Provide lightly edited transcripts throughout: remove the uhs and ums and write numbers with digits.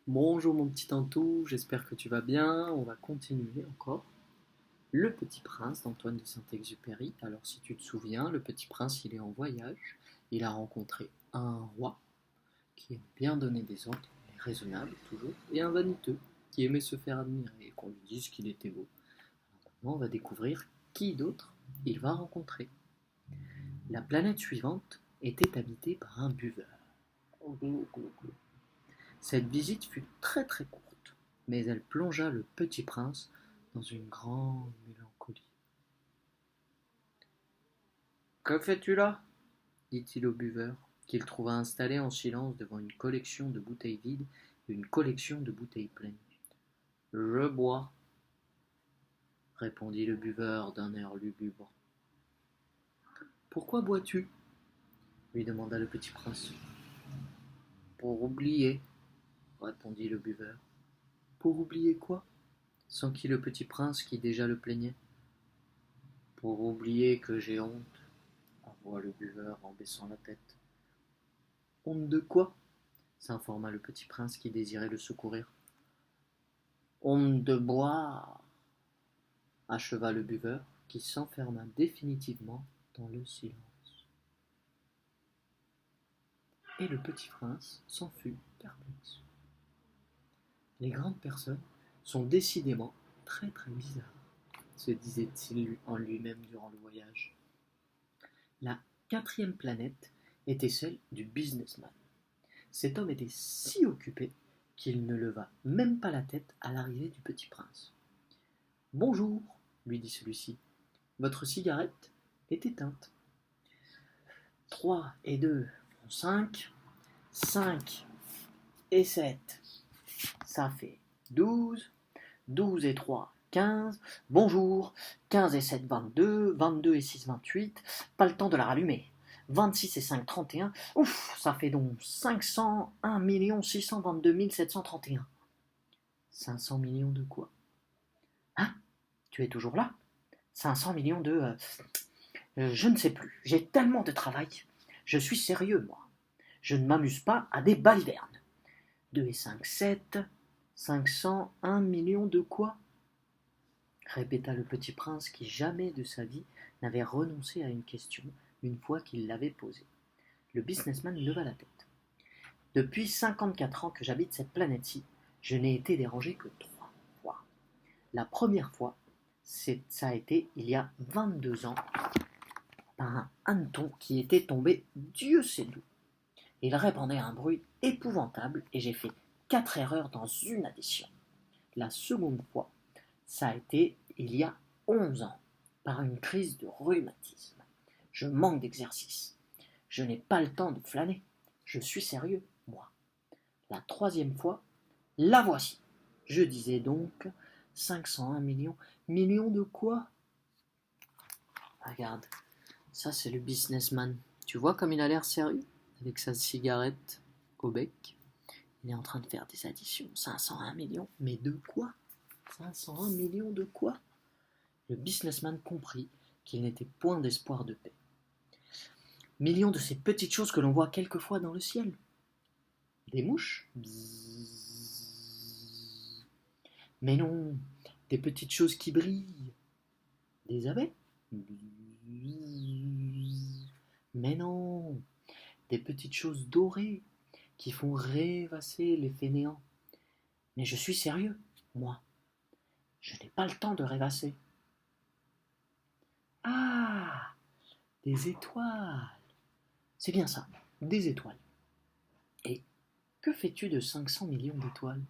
Bonjour mon petit Antou, j'espère que tu vas bien. On va continuer encore. Le Petit Prince d'Antoine de Saint-Exupéry. Alors si tu te souviens, le Petit Prince il est en voyage. Il a rencontré un roi qui aime bien donner des ordres, mais raisonnable toujours, et un vaniteux qui aimait se faire admirer et qu'on lui dise qu'il était beau. Maintenant on va découvrir qui d'autre il va rencontrer. La planète suivante était habitée par un buveur. Cette visite fut très très courte, mais elle plongea le petit prince dans une grande mélancolie. Que fais-tu là dit-il au buveur, qu'il trouva installé en silence devant une collection de bouteilles vides et une collection de bouteilles pleines. Je bois, répondit le buveur d'un air lugubre. Pourquoi bois-tu lui demanda le petit prince. Pour oublier, répondit le buveur. Pour oublier quoi s'enquit le petit prince qui déjà le plaignait. Pour oublier que j'ai honte, avoua le buveur en baissant la tête. Honte de quoi s'informa le petit prince qui désirait le secourir. Honte de boire, acheva le buveur qui s'enferma définitivement dans le silence. Et le petit prince s'en fut perplexe. Les grandes personnes sont décidément très très bizarres, se disait-il en lui-même durant le voyage. La quatrième planète était celle du businessman. Cet homme était si occupé qu'il ne leva même pas la tête à l'arrivée du petit prince. Bonjour, lui dit celui-ci, votre cigarette est éteinte. 3 et 2 font 5, 5 et 7, ça fait 12, 12 et 3, 15, bonjour, 15 et 7, 22, 22 et 6, 28, pas le temps de la rallumer. 26 et 5, 31, ouf, ça fait donc 501 622 731. 500 millions de quoi? Hein? Tu es toujours là? 500 millions de... je ne sais plus. J'ai tellement de travail. Je suis sérieux, moi. Je ne m'amuse pas à des balivernes. 2 et 5, 7. 501 millions de quoi? Répéta le petit prince qui jamais de sa vie n'avait renoncé à une question une fois qu'il l'avait posée. Le businessman leva la tête. Depuis 54 ans que j'habite cette planète-ci, je n'ai été dérangé que 3 fois. La première fois, ça a été il y a 22 ans par un hanneton qui était tombé Dieu sait d'où. Il répandait un bruit épouvantable et j'ai fait 4 erreurs dans une addition. La seconde fois, ça a été il y a 11 ans par une crise de rhumatisme. Je manque d'exercice. Je n'ai pas le temps de flâner. Je suis sérieux, moi. La troisième fois, la voici. Je disais donc 501 millions. Millions de quoi? Regarde, ça c'est le businessman. Tu vois comme il a l'air sérieux avec sa cigarette au bec. Il est en train de faire des additions. 501 millions. Mais de quoi? 501 millions de quoi? Le businessman comprit qu'il n'était point d'espoir de paix. Millions de ces petites choses que l'on voit quelquefois dans le ciel. Des mouches? Bzzz. Mais non, des petites choses qui brillent. Des abeilles? Bzzz. Mais non, des petites choses dorées qui font rêvasser les fainéants. Mais je suis sérieux, moi. Je n'ai pas le temps de rêvasser. Ah, des étoiles. C'est bien ça, des étoiles. Et que fais-tu de 500 millions d'étoiles?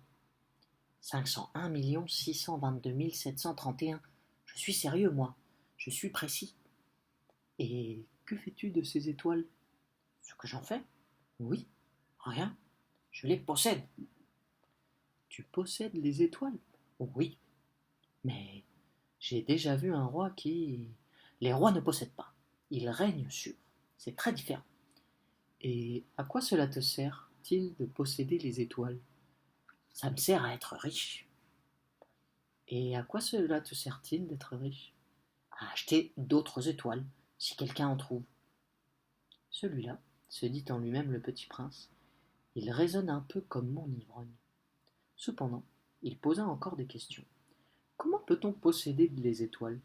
501 622 731. Je suis sérieux, moi. Je suis précis. Et que fais-tu de ces étoiles? Ce que j'en fais? Oui, rien. Je les possède. Tu possèdes les étoiles? Oui, mais j'ai déjà vu un roi qui... Les rois ne possèdent pas. Ils règnent sur. C'est très différent. Et à quoi cela te sert-il de posséder les étoiles? Ça me sert à être riche. Et à quoi cela te sert-il d'être riche? À acheter d'autres étoiles, si quelqu'un en trouve. Celui-là, se dit en lui-même le petit prince, il raisonne un peu comme mon ivrogne. Cependant, il posa encore des questions. Comment peut-on posséder les étoiles?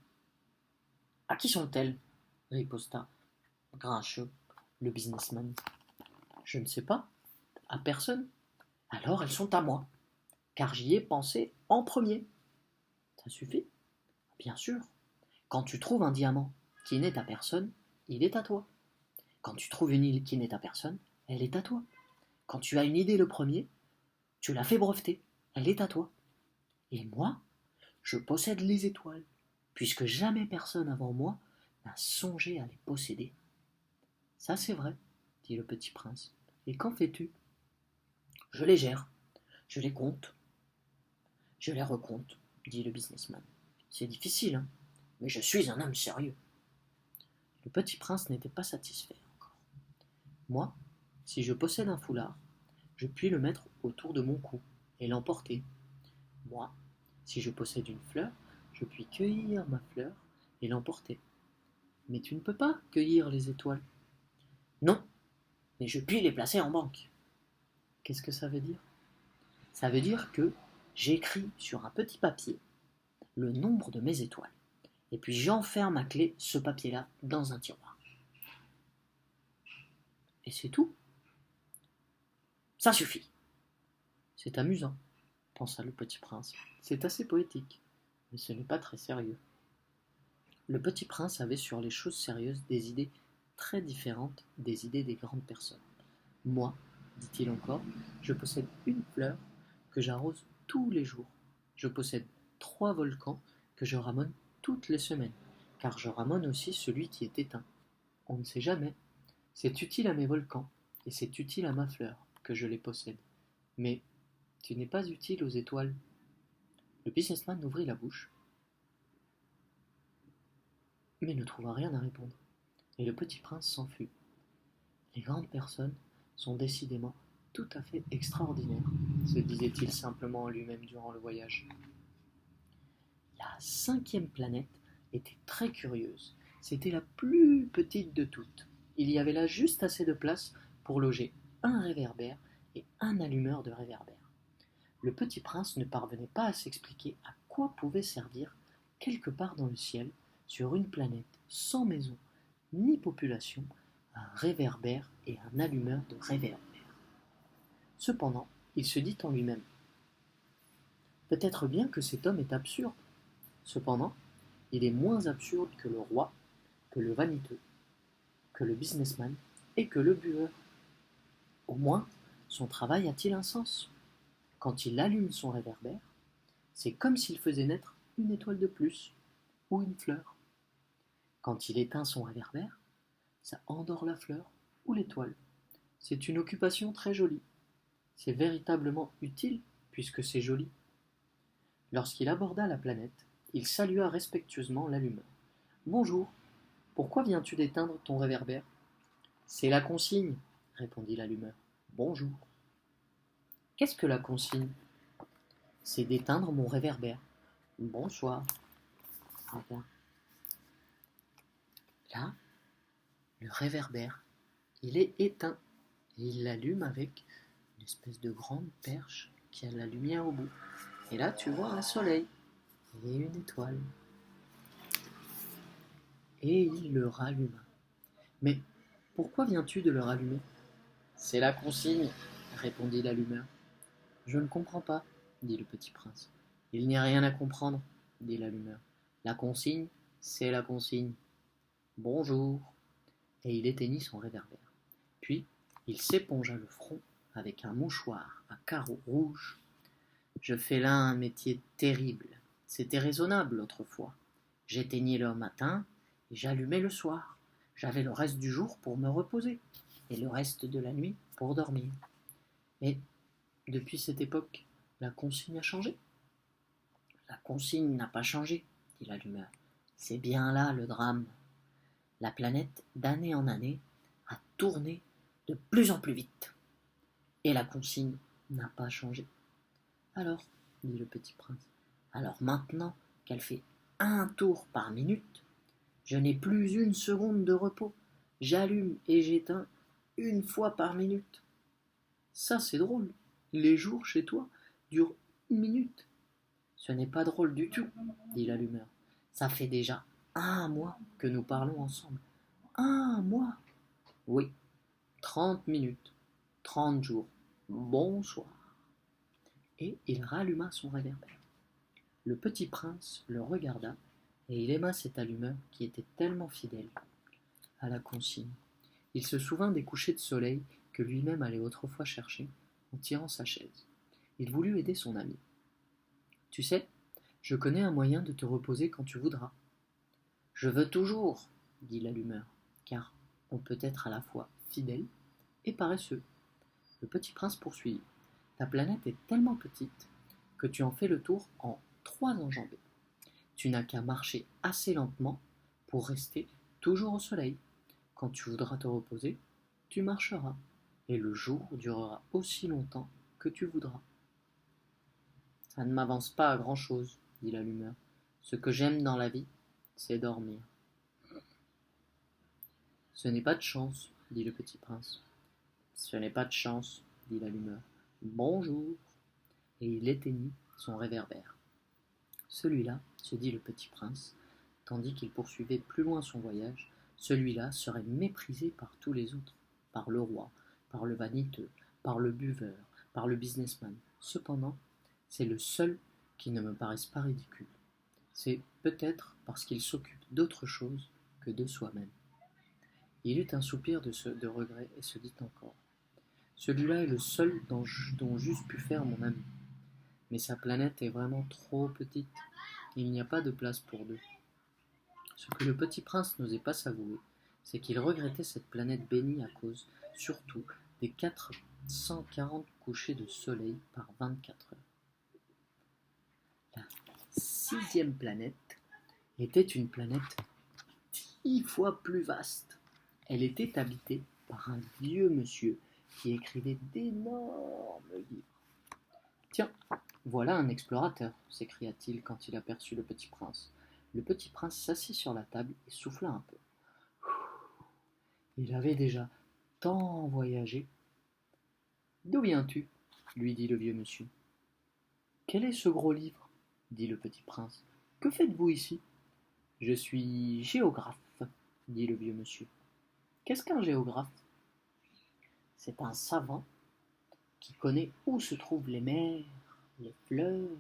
À qui sont-elles? Riposta grincheux le businessman. Je ne sais pas, à personne. Alors elles sont à moi, car j'y ai pensé en premier. Ça suffit? Bien sûr. Quand tu trouves un diamant qui n'est à personne, il est à toi. Quand tu trouves une île qui n'est à personne, elle est à toi. Quand tu as une idée le premier, tu l'as fait breveter, elle est à toi. Et moi, je possède les étoiles, puisque jamais personne avant moi n'a songé à les posséder. Ça c'est vrai, dit le petit prince. Et qu'en fais-tu? Je les gère, je les compte, je les recompte, dit le businessman. C'est difficile, hein, mais je suis un homme sérieux. Le petit prince n'était pas satisfait encore. Moi, si je possède un foulard, je puis le mettre autour de mon cou et l'emporter. Moi, si je possède une fleur, je puis cueillir ma fleur et l'emporter. Mais tu ne peux pas cueillir les étoiles. Non, mais je puis les placer en banque. Qu'est-ce que ça veut dire? Ça veut dire que j'écris sur un petit papier le nombre de mes étoiles. Et puis j'enferme à clé ce papier-là dans un tiroir. Et c'est tout. Ça suffit. C'est amusant, pensa le petit prince. C'est assez poétique, mais ce n'est pas très sérieux. Le petit prince avait sur les choses sérieuses des idées très différentes des idées des grandes personnes. Moi, dit-il encore, je possède une fleur que j'arrose tous les jours. Je possède 3 volcans que je ramone toutes les semaines, car je ramone aussi celui qui est éteint. On ne sait jamais. C'est utile à mes volcans, et c'est utile à ma fleur que je les possède. Mais tu n'es pas utile aux étoiles. Le businessman ouvrit la bouche, mais ne trouva rien à répondre, et le petit prince s'enfuit. Les grandes personnes sont décidément tout à fait extraordinaires, se disait-il simplement en lui-même durant le voyage. La 5e planète était très curieuse. C'était la plus petite de toutes. Il y avait là juste assez de place pour loger un réverbère et un allumeur de réverbère. Le petit prince ne parvenait pas à s'expliquer à quoi pouvait servir, quelque part dans le ciel, sur une planète sans maison ni population, un réverbère et un allumeur de réverbère. Cependant, il se dit en lui-même: peut-être bien que cet homme est absurde. Cependant, il est moins absurde que le roi, que le vaniteux, que le businessman et que le buveur. Au moins, son travail a-t-il un sens? Quand il allume son réverbère, c'est comme s'il faisait naître une étoile de plus ou une fleur. Quand il éteint son réverbère, ça endort la fleur ou l'étoile. C'est une occupation très jolie. C'est véritablement utile puisque c'est joli. Lorsqu'il aborda la planète, il salua respectueusement l'allumeur. Bonjour, pourquoi viens-tu d'éteindre ton réverbère? C'est la consigne, répondit l'allumeur. Bonjour. Qu'est-ce que la consigne? C'est d'éteindre mon réverbère. Bonsoir. Au revoir. Là, le réverbère, il est éteint et il l'allume avec une espèce de grande perche qui a la lumière au bout. Et là, tu vois un soleil et une étoile. Et il le ralluma. Mais pourquoi viens-tu de le rallumer? C'est la consigne, répondit l'allumeur. Je ne comprends pas, dit le petit prince. Il n'y a rien à comprendre, dit l'allumeur. La consigne, c'est la consigne. Bonjour. Et il éteignit son réverbère. Puis, il s'épongea le front avec un mouchoir à carreaux rouges. Je fais là un métier terrible. C'était raisonnable autrefois. J'éteignais le matin et j'allumais le soir. J'avais le reste du jour pour me reposer et le reste de la nuit pour dormir. Mais depuis cette époque, la consigne a changé. La consigne n'a pas changé, dit l'allumeur. C'est bien là le drame. La planète, d'année en année, a tourné de plus en plus vite. Et la consigne n'a pas changé. Alors, dit le petit prince, alors maintenant qu'elle fait un tour par minute, je n'ai plus une seconde de repos. J'allume et j'éteins une fois par minute. Ça, c'est drôle. Les jours chez toi dure 1 minute. Ce n'est pas drôle du tout, dit l'allumeur. Ça fait déjà 1 mois que nous parlons ensemble. 1 mois? Oui, 30 minutes, 30 jours. Bonsoir. Et il ralluma son réverbère. Le petit prince le regarda, et il aima cette allumeur qui était tellement fidèle à la consigne. Il se souvint des couchers de soleil que lui-même allait autrefois chercher en tirant sa chaise. Il voulut aider son ami. Tu sais, je connais un moyen de te reposer quand tu voudras. Je veux toujours, dit l'allumeur, car on peut être à la fois fidèle et paresseux. Le petit prince poursuivit. Ta planète est tellement petite que tu en fais le tour en 3 enjambées. Tu n'as qu'à marcher assez lentement pour rester toujours au soleil. Quand tu voudras te reposer, tu marcheras, et le jour durera aussi longtemps que tu voudras. Ça ne m'avance pas à grand-chose, dit l'allumeur. Ce que j'aime dans la vie, c'est dormir. Ce n'est pas de chance, dit le petit prince. Ce n'est pas de chance, dit l'allumeur. Bonjour. Et il éteignit son réverbère. Celui-là, se dit le petit prince, tandis qu'il poursuivait plus loin son voyage, celui-là serait méprisé par tous les autres, par le roi, par le vaniteux, par le buveur, par le businessman. Cependant, c'est le seul qui ne me paraisse pas ridicule. C'est peut-être parce qu'il s'occupe d'autre chose que de soi-même. Il eut un soupir de regret et se dit encore. Celui-là est le seul dont j'eusse pu faire mon ami. Mais sa planète est vraiment trop petite. Il n'y a pas de place pour deux. Ce que le petit prince n'osait pas s'avouer, c'est qu'il regrettait cette planète bénie à cause, surtout, des 440 couchers de soleil par 24 heures. La 6e planète était une planète 10 fois plus vaste. Elle était habitée par un vieux monsieur qui écrivait d'énormes livres. Tiens, voilà un explorateur, s'écria-t-il quand il aperçut le petit prince. Le petit prince s'assit sur la table et souffla un peu. Il avait déjà tant voyagé. D'où viens-tu? Lui dit le vieux monsieur. Quel est ce gros livre? Dit le petit prince. Que faites-vous ici? Je suis géographe, dit le vieux monsieur. Qu'est-ce qu'un géographe? C'est un savant qui connaît où se trouvent les mers, les fleuves,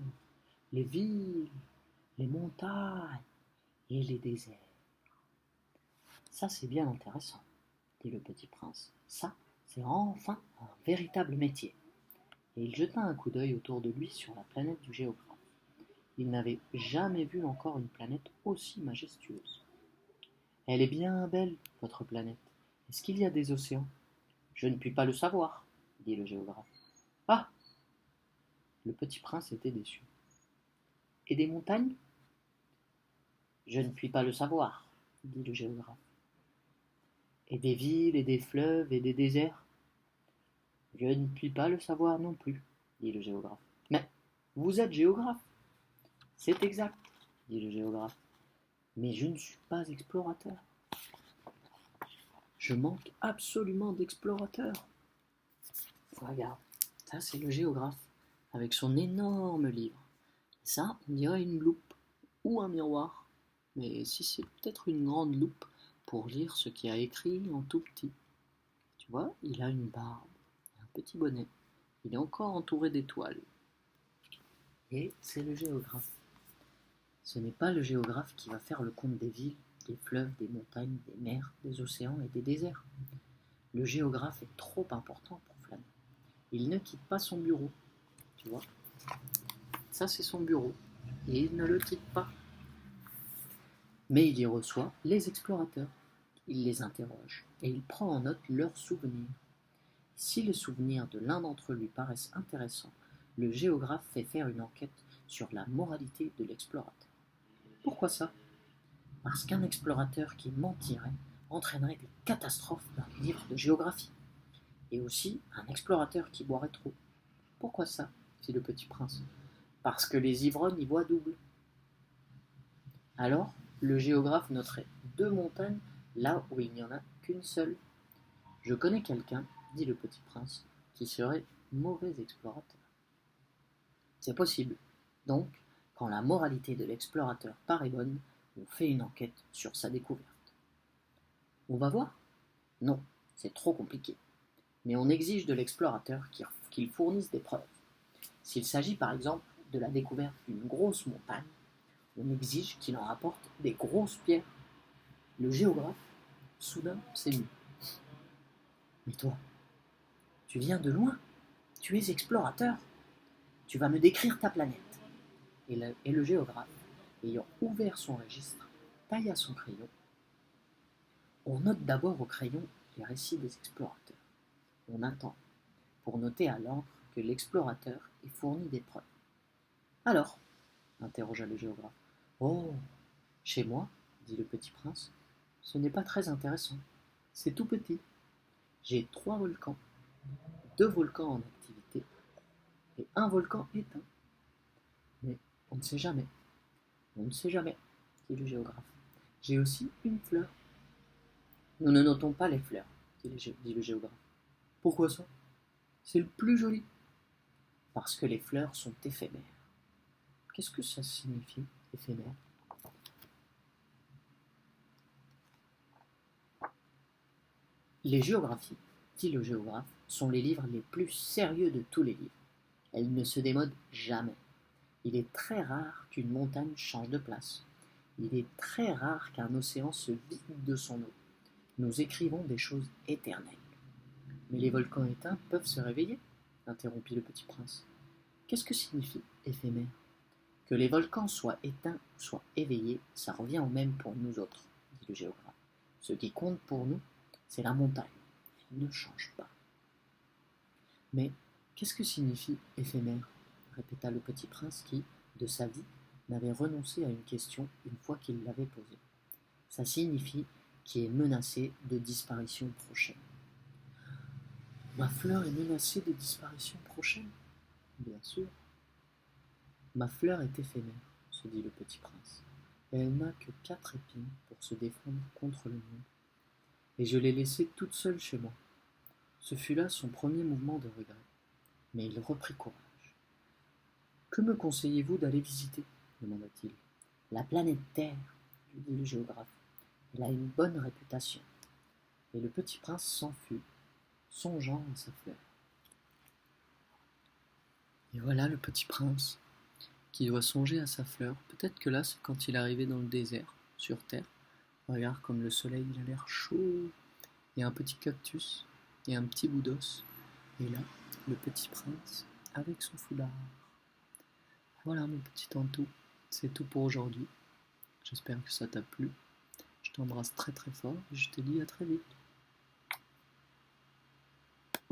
les villes, les montagnes et les déserts. Ça, c'est bien intéressant, dit le petit prince. Ça, c'est enfin un véritable métier. Et il jeta un coup d'œil autour de lui sur la planète du géographe. Il n'avait jamais vu encore une planète aussi majestueuse. Elle est bien belle, votre planète. Est-ce qu'il y a des océans? Je ne puis pas le savoir, dit le géographe. Ah! Le petit prince était déçu. Et des montagnes? Je ne puis pas le savoir, dit le géographe. Et des villes, et des fleuves, et des déserts? Je ne puis pas le savoir non plus, dit le géographe. Mais vous êtes géographe? C'est exact, dit le géographe. Mais je ne suis pas explorateur. Je manque absolument d'explorateurs. Regarde, ça c'est le géographe, avec son énorme livre. Ça, on dirait une loupe ou un miroir. Mais si c'est peut-être une grande loupe pour lire ce qu'il y a écrit en tout petit. Tu vois, il a une barbe, un petit bonnet. Il est encore entouré d'étoiles. Et c'est le géographe. Ce n'est pas le géographe qui va faire le compte des villes, des fleuves, des montagnes, des mers, des océans et des déserts. Le géographe est trop important pour flâner. Il ne quitte pas son bureau. Tu vois, ça c'est son bureau. Et il ne le quitte pas. Mais il y reçoit les explorateurs. Il les interroge et il prend en note leurs souvenirs. Si les souvenirs de l'un d'entre eux lui paraissent intéressants, le géographe fait faire une enquête sur la moralité de l'explorateur. Pourquoi ça? Parce qu'un explorateur qui mentirait entraînerait des catastrophes dans les livres de géographie. Et aussi un explorateur qui boirait trop. Pourquoi ça? Dit le petit prince. Parce que les ivrognes y voient double. Alors, le géographe noterait 2 montagnes là où il n'y en a qu'une seule. Je connais quelqu'un, dit le petit prince, qui serait mauvais explorateur. C'est possible. Donc, quand la moralité de l'explorateur paraît bonne, on fait une enquête sur sa découverte. On va voir? Non, c'est trop compliqué. Mais on exige de l'explorateur qu'il fournisse des preuves. S'il s'agit par exemple de la découverte d'une grosse montagne, on exige qu'il en rapporte des grosses pierres. Le géographe, soudain, s'émut. Mais toi, tu viens de loin, tu es explorateur, tu vas me décrire ta planète. Et le géographe, ayant ouvert son registre, tailla son crayon. On note d'abord au crayon les récits des explorateurs. On attend, pour noter à l'encre que l'explorateur ait fourni des preuves. Alors, interrogea le géographe. Oh, chez moi, dit le petit prince, ce n'est pas très intéressant. C'est tout petit. J'ai 3 volcans, 2 volcans en activité et un volcan éteint. Mais on ne sait jamais. On ne sait jamais, dit le géographe. J'ai aussi une fleur. Nous ne notons pas les fleurs, dit le géographe. Pourquoi ça? C'est le plus joli. Parce que les fleurs sont éphémères. Qu'est-ce que ça signifie, éphémère? Les géographies, dit le géographe, sont les livres les plus sérieux de tous les livres. Elles ne se démodent jamais. Il est très rare qu'une montagne change de place. Il est très rare qu'un océan se vide de son eau. Nous écrivons des choses éternelles. Mais les volcans éteints peuvent se réveiller, interrompit le petit prince. Qu'est-ce que signifie éphémère? Que les volcans soient éteints ou soient éveillés, ça revient au même pour nous autres, dit le géographe. Ce qui compte pour nous, c'est la montagne. Elle ne change pas. Mais qu'est-ce que signifie éphémère? Répéta le petit prince qui, de sa vie, n'avait renoncé à une question une fois qu'il l'avait posée. Ça signifie qui est menacé de disparition prochaine. Ma fleur est menacée de disparition prochaine? Bien sûr. Ma fleur est éphémère, se dit le petit prince, et elle n'a que 4 épines pour se défendre contre le monde. Et je l'ai laissée toute seule chez moi. Ce fut là son premier mouvement de regret, mais il reprit courage. Que me conseillez-vous d'aller visiter? Demanda-t-il. La planète Terre, lui dit le géographe. Elle a une bonne réputation. Et le petit prince s'enfuit, songeant à sa fleur. Et voilà le petit prince qui doit songer à sa fleur. Peut-être que là, c'est quand il est arrivé dans le désert, sur Terre. Regarde comme le soleil, il a l'air chaud. Il y a un petit cactus et un petit bout d'os. Et là, le petit prince avec son foulard. Voilà mon petit Antou, c'est tout pour aujourd'hui. J'espère que ça t'a plu. Je t'embrasse très très fort et je te dis à très vite.